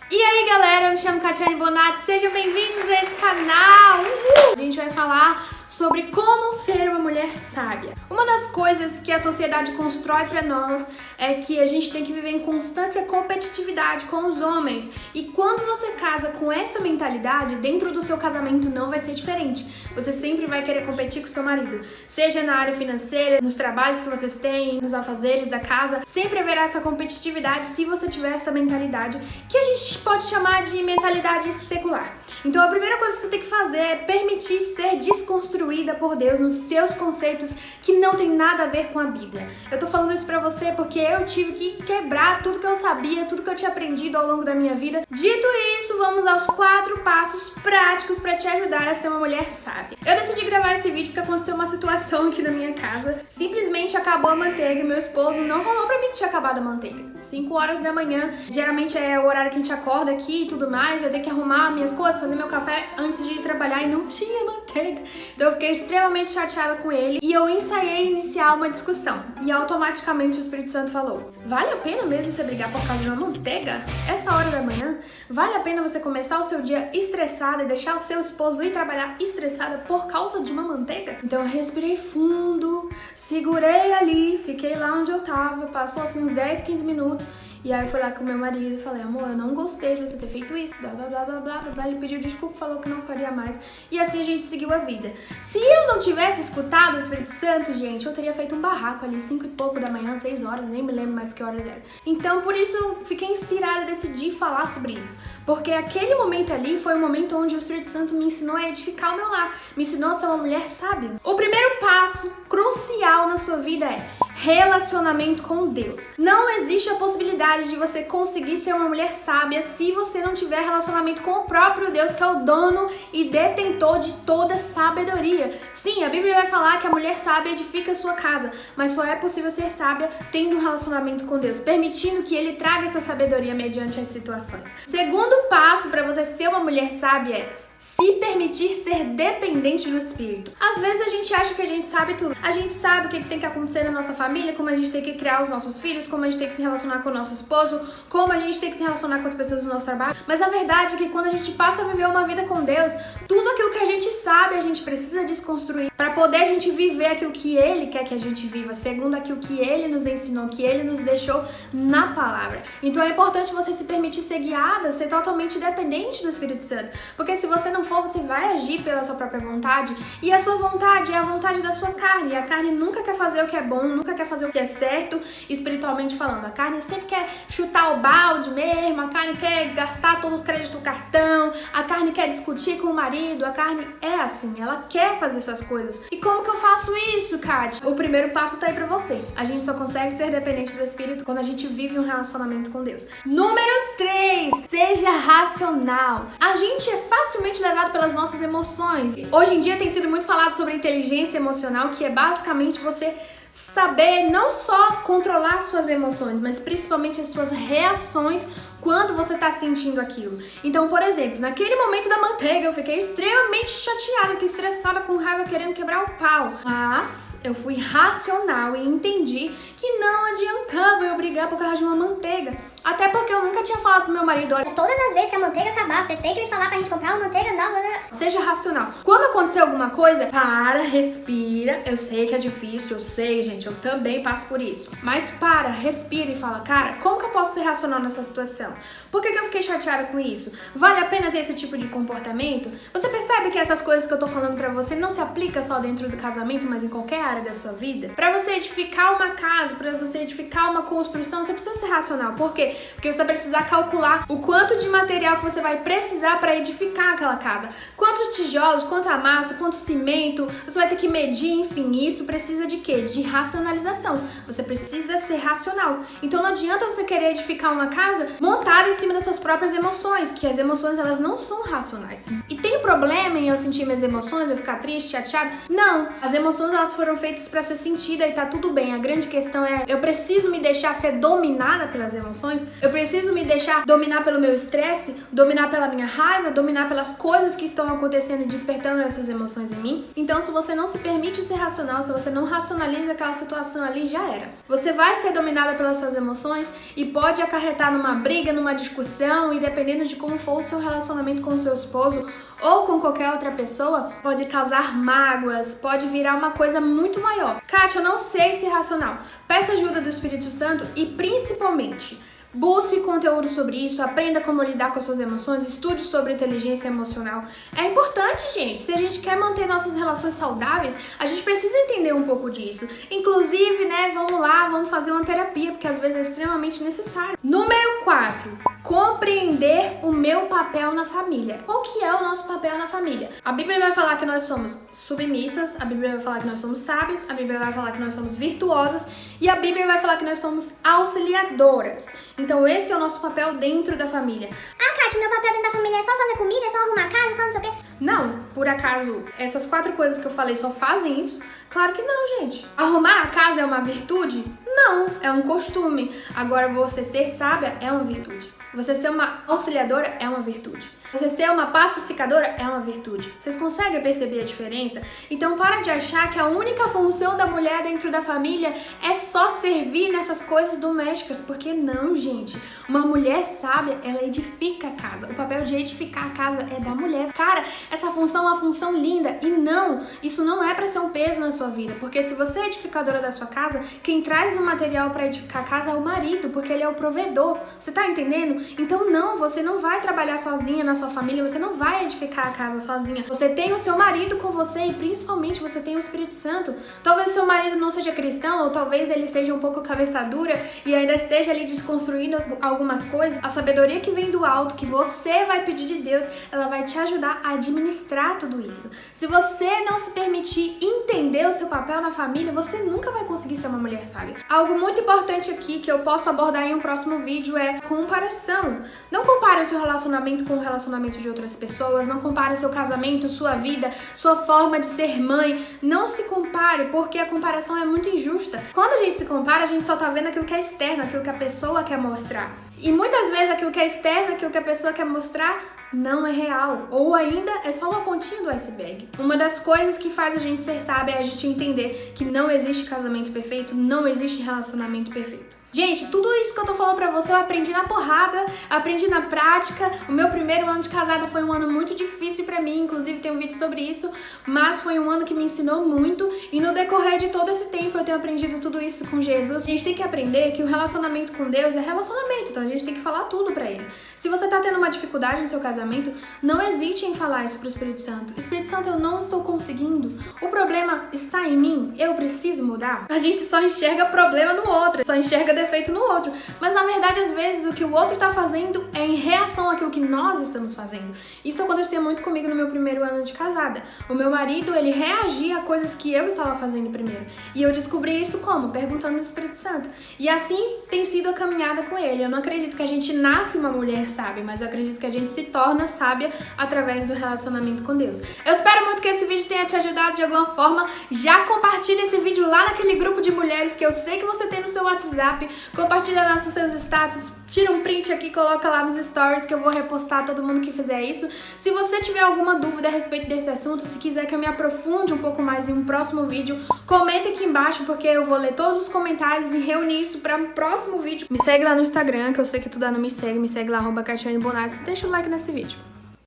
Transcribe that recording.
E aí galera, eu me chamo Catiane Bonatti, sejam bem-vindos a esse canal! Uhul! A gente vai falar sobre como ser uma mulher sábia. Uma das coisas que a sociedade constrói pra nós é que a gente tem que viver em constância competitividade com os homens. E quando você casa com essa mentalidade, dentro do seu casamento não vai ser diferente. Você sempre vai querer competir com seu marido. Seja na área financeira, nos trabalhos que vocês têm, nos afazeres da casa, sempre haverá essa competitividade se você tiver essa mentalidade, que a gente pode chamar de mentalidade secular. Então a primeira coisa que você tem que fazer é permitir ser desconstruída por Deus nos seus conceitos que não tem nada a ver com a Bíblia. Eu tô falando isso pra você porque eu tive que quebrar tudo que eu sabia, tudo que eu tinha aprendido ao longo da minha vida. Dito isso, vamos aos 4 passos práticos pra te ajudar a ser uma mulher sábia. Eu decidi gravar esse vídeo porque aconteceu uma situação aqui na minha casa. Simplesmente acabou a manteiga e meu esposo não falou pra mim que tinha acabado a manteiga. 5 horas da manhã, geralmente é o horário que a gente acorda aqui e tudo mais, eu tenho que arrumar minhas coisas, fazer meu café antes de ir trabalhar e não tinha manteiga. Então eu fiquei extremamente chateada com ele e eu ensaiei iniciar uma discussão. E automaticamente o Espírito Santo falou: vale a pena mesmo você brigar por causa de uma manteiga? Essa hora da manhã? Vale a pena você começar o seu dia estressada e deixar o seu esposo ir trabalhar estressada por causa de uma manteiga? Então eu respirei fundo, segurei ali, fiquei lá onde eu tava, passou assim uns 10, 15 minutos. E aí eu fui lá com meu marido e falei: amor, eu não gostei de você ter feito isso, blá blá blá blá blá blá. Ele pediu desculpa, falou que não faria mais. E assim a gente seguiu a vida. Se eu não tivesse escutado o Espírito Santo, gente, eu teria feito um barraco ali, 5 e pouco da manhã, 6 horas, nem me lembro mais que horas era. Então por isso eu fiquei inspirada, decidi falar sobre isso. Porque aquele momento ali foi o momento onde o Espírito Santo me ensinou a edificar o meu lar, me ensinou a ser uma mulher sábia. O primeiro passo crucial na sua vida é relacionamento com Deus. Não existe a possibilidade de você conseguir ser uma mulher sábia se você não tiver relacionamento com o próprio Deus, que é o dono e detentor de toda sabedoria. Sim, a Bíblia vai falar que a mulher sábia edifica a sua casa, mas só é possível ser sábia tendo um relacionamento com Deus, permitindo que Ele traga essa sabedoria mediante as situações. Segundo passo para você ser uma mulher sábia é se permitir ser dependente do Espírito. Às vezes a gente acha que a gente sabe tudo. A gente sabe o que tem que acontecer na nossa família, como a gente tem que criar os nossos filhos, como a gente tem que se relacionar com o nosso esposo, como a gente tem que se relacionar com as pessoas do nosso trabalho. Mas a verdade é que quando a gente passa a viver uma vida com Deus, tudo aquilo que a gente sabe, a gente precisa desconstruir para poder a gente viver aquilo que Ele quer que a gente viva, segundo aquilo que Ele nos ensinou, que Ele nos deixou na palavra. Então é importante você se permitir ser guiada, ser totalmente dependente do Espírito Santo. Porque se você não for, você vai agir pela sua própria vontade, e a sua vontade é a vontade da sua carne, e a carne nunca quer fazer o que é bom, nunca quer fazer o que é certo, espiritualmente falando. A carne sempre quer chutar o balde mesmo, a carne quer gastar todo o crédito do cartão, a carne quer discutir com o marido, a carne é assim, ela quer fazer essas coisas. E como que eu faço isso, Kátia? O primeiro passo tá aí pra você. A gente só consegue ser dependente do Espírito quando a gente vive um relacionamento com Deus. Número 3, seja racional. A gente é facilmente levado pelas nossas emoções. Hoje em dia tem sido muito falado sobre inteligência emocional, que é basicamente você saber não só controlar suas emoções, mas principalmente as suas reações quando você tá sentindo aquilo. Então, por exemplo, naquele momento da manteiga eu fiquei extremamente chateada, estressada, com raiva, querendo quebrar o pau. Mas eu fui racional e entendi que não adiantava eu brigar por causa de uma manteiga. Até porque eu nunca tinha falado pro meu marido: olha, todas as vezes que a manteiga acabar, você tem que me falar pra gente comprar uma manteiga nova. Seja racional. Quando acontecer alguma coisa, para, respira. Eu sei que é difícil, eu sei, gente, eu também passo por isso. Mas para, respira e fala: cara, como que eu posso ser racional nessa situação? Por que eu fiquei chateada com isso? Vale a pena ter esse tipo de comportamento? Você percebe que essas coisas que eu tô falando pra você não se aplica só dentro do casamento, mas em qualquer área da sua vida? Pra você edificar uma casa, pra você edificar uma construção, você precisa ser racional. Por quê? Porque você vai precisar calcular o quanto de material que você vai precisar para edificar aquela casa. Quantos tijolos, quanta massa, quanto cimento, você vai ter que medir, enfim, isso precisa de quê? De racionalização. Você precisa ser racional. Então não adianta você querer edificar uma casa montada em cima das suas próprias emoções, que as emoções elas não são racionais. E tem problema em eu sentir minhas emoções, eu ficar triste, chateada? Não, as emoções elas foram feitas para ser sentida e tá tudo bem. A grande questão é, eu preciso me deixar ser dominada pelas emoções? emoções? Eu preciso me deixar dominar pelo meu estresse, dominar pela minha raiva, dominar pelas coisas que estão acontecendo e despertando essas emoções em mim? Então, se você não se permite ser racional, se você não racionaliza aquela situação ali, já era. Você vai ser dominada pelas suas emoções e pode acarretar numa briga, numa discussão, e dependendo de como for o seu relacionamento com o seu esposo ou com qualquer outra pessoa, pode causar mágoas, pode virar uma coisa muito maior. Kátia, eu não sei ser racional. Peça ajuda do Espírito Santo e, principalmente, busque conteúdo sobre isso, aprenda como lidar com as suas emoções, estude sobre inteligência emocional. É importante, gente. Se a gente quer manter nossas relações saudáveis, a gente precisa entender um pouco disso. Inclusive, né, vamos lá, vamos fazer uma terapia, porque às vezes é extremamente necessário. Número 4. Compreender o meu papel na família. Qual que é o nosso papel na família? A Bíblia vai falar que nós somos submissas, a Bíblia vai falar que nós somos sábias, a Bíblia vai falar que nós somos virtuosas e a Bíblia vai falar que nós somos auxiliadoras. Então esse é o nosso papel dentro da família. Ah, Kátia, meu papel dentro da família é só fazer comida, é só arrumar a casa, só não sei o quê? Não, por acaso essas 4 coisas que eu falei só fazem isso? Claro que não, gente. Arrumar a casa é uma virtude? Não, é um costume. Agora, você ser sábia é uma virtude. Você ser uma auxiliadora é uma virtude. Você ser uma pacificadora é uma virtude. Vocês conseguem perceber a diferença? Então para de achar que a única função da mulher dentro da família é só servir nessas coisas domésticas, porque não, gente. Uma mulher sábia, ela edifica a casa. O papel de edificar a casa é da mulher. Cara, essa função é uma função linda e não, isso não é para ser um peso na sua vida, porque se você é edificadora da sua casa, quem traz o material para edificar a casa é o marido, porque ele é o provedor. Você tá entendendo? Então não, você não vai trabalhar sozinha na sua família, você não vai edificar a casa sozinha. Você tem o seu marido com você e principalmente você tem o Espírito Santo. Talvez o seu marido não seja cristão, ou talvez ele seja um pouco cabeça dura e ainda esteja ali desconstruindo algumas coisas. A sabedoria que vem do alto, que você vai pedir de Deus, ela vai te ajudar a administrar tudo isso. Se você não se permitir entender o seu papel na família, você nunca vai conseguir ser uma mulher sábia. Algo muito importante aqui que eu posso abordar em um próximo vídeo é comparação. Não compare o seu relacionamento com o relacionamento de outras pessoas, não compare o seu casamento, sua vida, sua forma de ser mãe. Não se compare, porque a comparação é muito injusta. Quando a gente se compara, a gente só tá vendo aquilo que é externo, aquilo que a pessoa quer mostrar. E muitas vezes aquilo que é externo, aquilo que a pessoa quer mostrar, não é real, ou ainda é só uma pontinha do iceberg. Uma das coisas que faz a gente ser sábia é a gente entender que não existe casamento perfeito, não existe relacionamento perfeito. Gente, tudo isso que eu tô falando pra você eu aprendi na porrada, aprendi na prática. O meu primeiro ano de casada foi um ano muito difícil pra mim, inclusive tem um vídeo sobre isso, mas foi um ano que me ensinou muito e no decorrer de todo esse tempo eu tenho aprendido tudo isso com Jesus. A gente tem que aprender que o relacionamento com Deus é relacionamento, então a gente tem que falar tudo pra Ele. Se você tá tendo uma dificuldade no seu casamento, não hesite em falar isso pro Espírito Santo. Espírito Santo, eu não estou conseguindo. O problema está em mim, eu preciso mudar. A gente só enxerga problema no outro, só enxerga defeito no outro, mas na verdade às vezes o que o outro tá fazendo é em reação àquilo que nós estamos fazendo. Isso acontecia muito comigo no meu primeiro ano de casada. O meu marido, ele reagia a coisas que eu estava fazendo primeiro, e eu descobri isso como? Perguntando ao Espírito Santo. E assim tem sido a caminhada com ele. Eu não acredito que a gente nasce uma mulher sábia, mas eu acredito que a gente se torna sábia através do relacionamento com Deus. Eu espero muito que esse vídeo tenha te ajudado de alguma forma. Já compartilha esse vídeo lá naquele grupo de mulheres que eu sei que você tem no seu WhatsApp. Compartilha lá nos seus status, tira um print aqui, coloca lá nos stories que eu vou repostar todo mundo que fizer isso. Se você tiver alguma dúvida a respeito desse assunto, se quiser que eu me aprofunde um pouco mais em um próximo vídeo, comenta aqui embaixo porque eu vou ler todos os comentários e reunir isso para um próximo vídeo. Me segue lá no Instagram, que eu sei que tu não me segue lá, @KatianeBonatti. Deixa o like nesse vídeo.